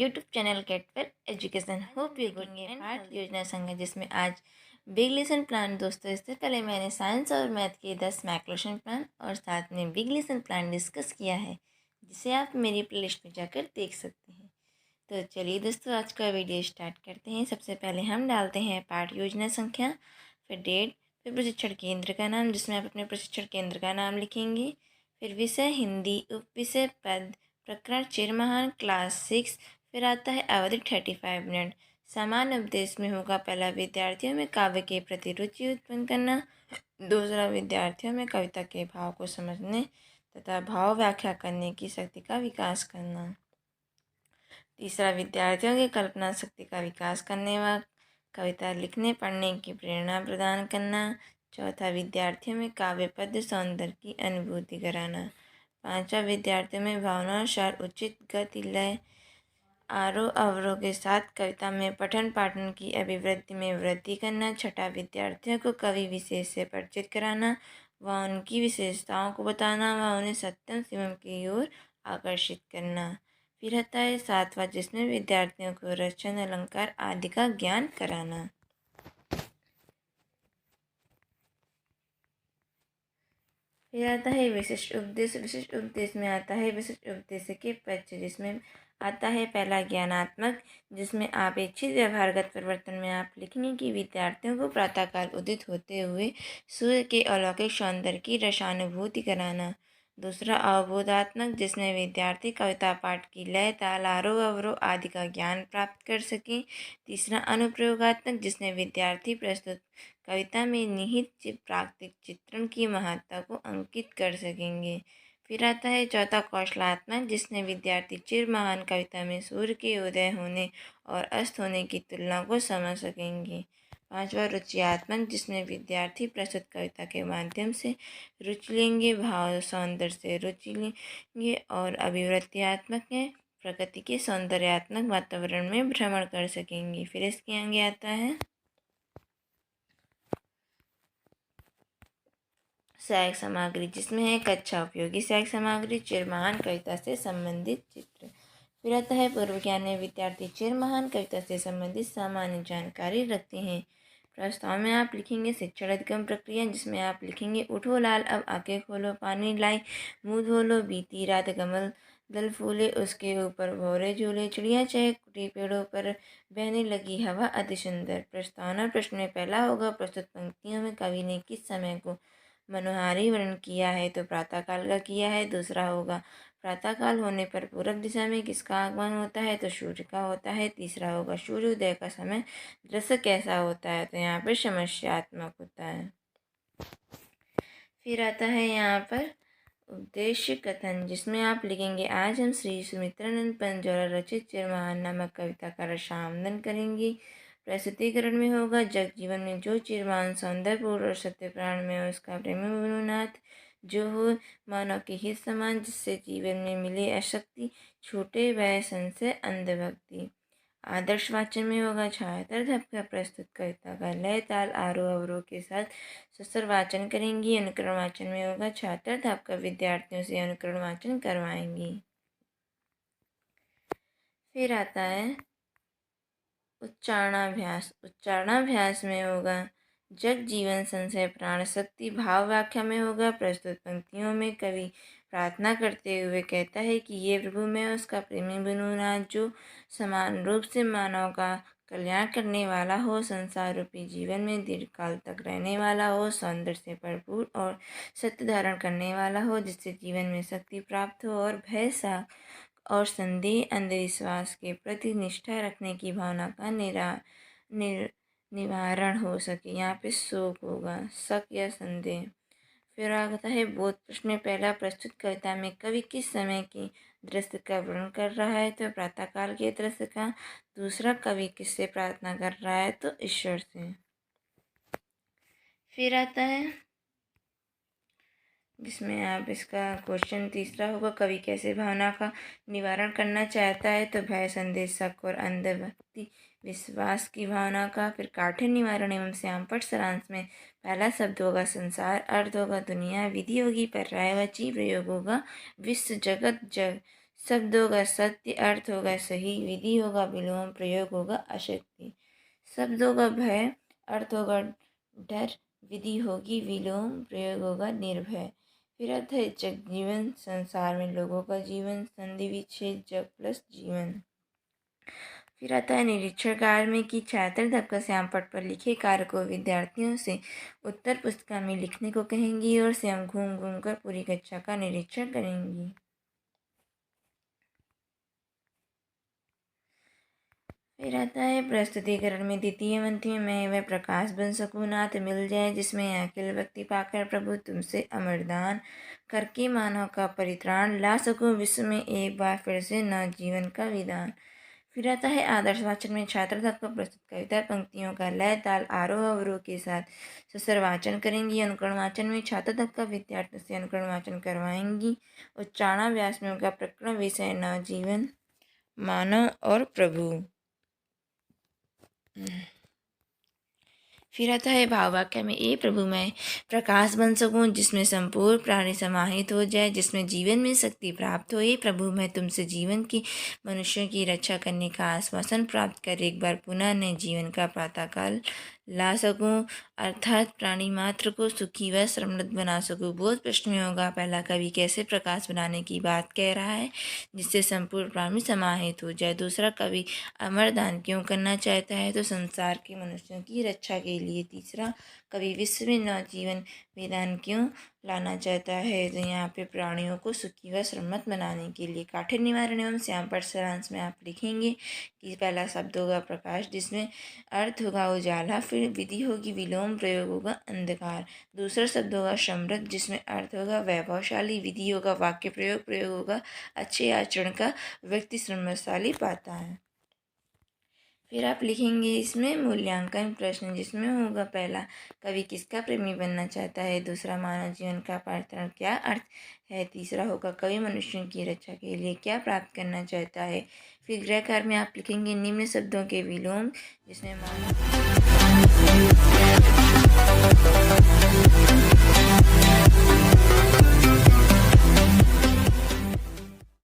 YouTube channel get well education hope you good पाठ योजना संघ है, जिसमें आज बिग लेसन प्लान। दोस्तों, इससे पहले मैंने साइंस और मैथ के 10 मैक्लोशन प्लान और साथ में बिग लेसन प्लान डिस्कस किया है, जिसे आप मेरी प्लेलिस्ट में जाकर देख सकते हैं। तो चलिए दोस्तों, आज का वीडियो स्टार्ट करते हैं। सबसे पहले हम डालते हैं पाठ योजना संख्या, फिर डेट, फिर प्रशिक्षण केंद्र का नाम, जिसमें आप अपने प्रशिक्षण केंद्र का नाम लिखेंगे। फिर विषय हिंदी, उप विषय पद, प्रकरण चिरमहान क्लास 6। फिर आता है अवधि 35 मिनट। सामान्य उपदेश में होगा पहला, विद्यार्थियों में काव्य के प्रति रुचि उत्पन्न करना। दूसरा, विद्यार्थियों में कविता के भाव को समझने तथा भाव व्याख्या करने की शक्ति का विकास करना। तीसरा, विद्यार्थियों की कल्पना शक्ति का विकास करने व कविता लिखने पढ़ने की प्रेरणा प्रदान करना। चौथा, विद्यार्थियों में काव्य पद्य सौंदर्य की अनुभूति कराना। पांचवा, विद्यार्थियों में भावनानुसार उचित गति, लय, आरोह अवरोह के साथ कविता में पठन पाठन की अभिवृद्धि में वृद्धि करना। छठा, विद्यार्थियों को कवि विशेष से परिचित कराना व उनकी विशेषताओं को बताना व उन्हें सत्यम शिवम की ओर आकर्षित करना। फिर आता है सातवां, जिसमें विद्यार्थियों को रचना, अलंकार आदि का ज्ञान कराना। फिर आता है विशिष्ट उपदेश। विशिष्ट उपदेश में आता है विशिष्ट उपदेश के पक्ष, जिसमें आता है पहला, ज्ञानात्मक, जिसमें अपेक्षित व्यवहारगत परिवर्तन में आप लिखेंगे कि विद्यार्थियों को प्रातःकाल उदित होते हुए सूर्य के अलौकिक सौंदर्य की रसानुभूति कराना। दूसरा, अवबोधात्मक, जिसमें विद्यार्थी कविता पाठ की लय, ताल, आरोह अवरोह आदि का ज्ञान प्राप्त कर सकें। तीसरा, अनुप्रयोगात्मक, जिसमें विद्यार्थी प्रस्तुत कविता में निहित प्राकृतिक चित्रण की महत्ता को अंकित कर सकेंगे। फिर आता है चौथा, कौशलात्मक, जिसमें विद्यार्थी चिर महान कविता में सूर्य के उदय होने और अस्त होने की तुलना को समझ सकेंगे। पांचवा, रुचियात्मक, जिसमें विद्यार्थी प्रस्तुत कविता के माध्यम से रुचि लेंगे, भाव सौंदर्य से रुचि लेंगे और अभिवृत्तियात्मक है, प्रकृति के सौंदर्यात्मक वातावरण में भ्रमण कर सकेंगे। फिर इसके आगे आता है सहायक सामग्री, जिसमें है कक्षा उपयोगी सहायक सामग्री, चिरमहान कविता से संबंधित चित्र। फिर आता है पूर्व ज्ञान में विद्यार्थी चिरमहान कविता से संबंधित सामान्य जानकारी रखते हैं। प्रस्ताव में आप लिखेंगे शिक्षण अधिगम प्रक्रिया, जिसमें आप लिखेंगे उठो लाल अब आंखें खोलो, पानी लाई मुँह धो लो, बीती रात कमल दल फूले, उसके ऊपर भौरे झूले, चिड़िया चहके पेड़ों पर, बहने लगी हवा अति सुंदर। प्रस्तावना प्रश्न में पहला होगा, प्रस्तुत पंक्तियों में कवि ने किस समय को मनोहारी वर्णन किया है, तो प्रातःकाल का किया है। दूसरा होगा, प्रातःकाल होने पर पूर्व दिशा में किसका आगमन होता है, तो सूर्य का होता है। तीसरा होगा, सूर्योदय का समय दृश्य कैसा होता है, तो यहाँ पर समस्यात्मक होता है। फिर आता है यहाँ पर उद्देश्य कथन, जिसमें आप लिखेंगे आज हम श्री सुमित्रानंद पंत द्वारा रचित चिरमहान नामक कविता का रसावंदन करेंगे। प्रस्तुतिकरण में होगा, जग जीवन में जो चिरमहान सौंदर्यपूर्ण और सत्य प्राण में हो, उसका प्रेमी मनुनाथ जो हो, मानव के हित समान, जिससे जीवन में मिले अशक्ति, छूटे वह संशय अंधभक्ति। आदर्श वाचन में होगा, छात्र धक्का प्रस्तुत कविता का लय, ताल, आरोह अवरोह के साथ सस्तर वाचन करेंगी। अनुकरण वाचन में होगा, छात्र धक्का विद्यार्थियों से अनुकरण वाचन करवाएंगी। फिर आता है उच्चारणाभ्यास। उच्चारणाभ्यास में होगा, जग जीवन संशय प्राण शक्ति। भाव व्याख्या में होगा, प्रस्तुत पंक्तियों में कवि प्रार्थना करते हुए कहता है कि ये प्रभु मैं उसका प्रेमी बनूंगा जो समान रूप से मानव का कल्याण करने वाला हो, संसार रूपी जीवन में दीर्घकाल तक रहने वाला हो, सौंदर्य से भरपूर और सत्य धारण करने वाला हो, जिससे जीवन में शक्ति प्राप्त हो और भय सा और संदेह अंधविश्वास के प्रति निष्ठा रखने की भावना का निवारण हो सके। यहाँ पे शोक होगा, शक या संदेह। फिर आता है बोध प्रश्न में पहला, प्रस्तुत कविता में कवि किस समय के दृश्य का वर्णन कर रहा है, तो प्रातःकाल के दृश्य का। दूसरा, कवि किससे प्रार्थना कर रहा है, तो ईश्वर से। फिर आता है जिसमें आप इसका क्वेश्चन तीसरा होगा, कवि कैसे भावना का निवारण करना चाहता है, तो भय, संदेह, शक और अंधभक्ति विश्वास की भावना का। फिर काठिन्य निवारण एवं श्यामपट सारांश में पहला शब्द होगा संसार, अर्थ होगा दुनिया, विधि होगी पर्यायवाची, प्रयोग होगा विश्व, जगत, जग शब्द होगा सत्य, अर्थ होगा सही, विधि होगा विलोम, प्रयोग होगा अशक्ति। शब्द होगा भय, अर्थ होगा डर, विधि होगी विलोम, प्रयोग होगा निर्भय। फिर आता है जग जीवन, संसार में लोगों का जीवन, संधि विच्छेद जग प्लस जीवन। फिर आता है निरीक्षण कार्य में कि छात्र धक्का श्याम पट पर लिखे कार्य को विद्यार्थियों से उत्तर पुस्तिका में लिखने को कहेंगी और स्वयं घूम घूम कर पूरी कक्षा का निरीक्षण करेंगी। फिर आता है प्रस्तुतिकरण में द्वितीय पंक्ति में मैं वह प्रकाश बन सकूं, नाथ मिल जाए जिसमें अखिल भक्ति पाकर प्रभु तुमसे अमरदान करके मानव का परित्राण ला सकूं, विश्व में एक बार फिर से नव जीवन का विधान। फिर आता है आदर्श वाचन में छात्र तक को प्रस्तुत कविता पंक्तियों का लय ताल आरोह अवरोह के साथ ससर वाचन करेंगी। अनुकरण वाचन में छात्र तक का विद्यार्थियों से अनुकरण वाचन करवाएंगी। उच्चारणाभ्यास में उनका प्रकरण विषय नव जीवन, मानव और प्रभु। फिर आता है भाव वाक्य में ए प्रभु मैं प्रकाश बन सकूं जिसमें संपूर्ण प्राणी समाहित हो जाए, जिसमें जीवन में शक्ति प्राप्त हो। ए प्रभु मैं तुमसे जीवन की मनुष्यों की रक्षा करने का आश्वासन प्राप्त कर एक बार पुनः नए जीवन का प्रातःकाल ला सकूं, अर्थात प्राणी मात्र को सुखी व समृद्ध बना सकूं। बहुत प्रश्न में होगा पहला कवि कैसे प्रकाश बनाने की बात कह रहा है जिससे संपूर्ण प्राणी समाहित हो जाए। दूसरा कवि अमर दान क्यों करना चाहता है तो संसार के मनुष्यों की रक्षा के लिए। तीसरा कवि विश्व में नवजीवन विधान क्यों लाना चाहता है तो यहाँ पे प्राणियों को सुखी व श्रमत बनाने के लिए। काठिन्य निवारण एवं श्याम पर सारांश में आप लिखेंगे कि पहला शब्द होगा प्रकाश जिसमें अर्थ होगा उजाला, फिर विधि होगी विलोम, प्रयोग होगा अंधकार। दूसरा शब्द होगा समृद्ध जिसमें अर्थ होगा वैभवशाली, विधि होगा वाक्य प्रयोग, प्रयोग होगा अच्छे आचरण का व्यक्ति श्रमशाली पाता है। फिर आप लिखेंगे इसमें मूल्यांकन प्रश्न जिसमें होगा पहला कवि किसका प्रेमी बनना चाहता है, दूसरा मानव जीवन का पार्थरण क्या अर्थ है, तीसरा होगा कवि मनुष्यों की रक्षा के लिए क्या प्राप्त करना चाहता है। फिर गृह कार्य में आप लिखेंगे निम्न शब्दों के विलोम जिसमें मानव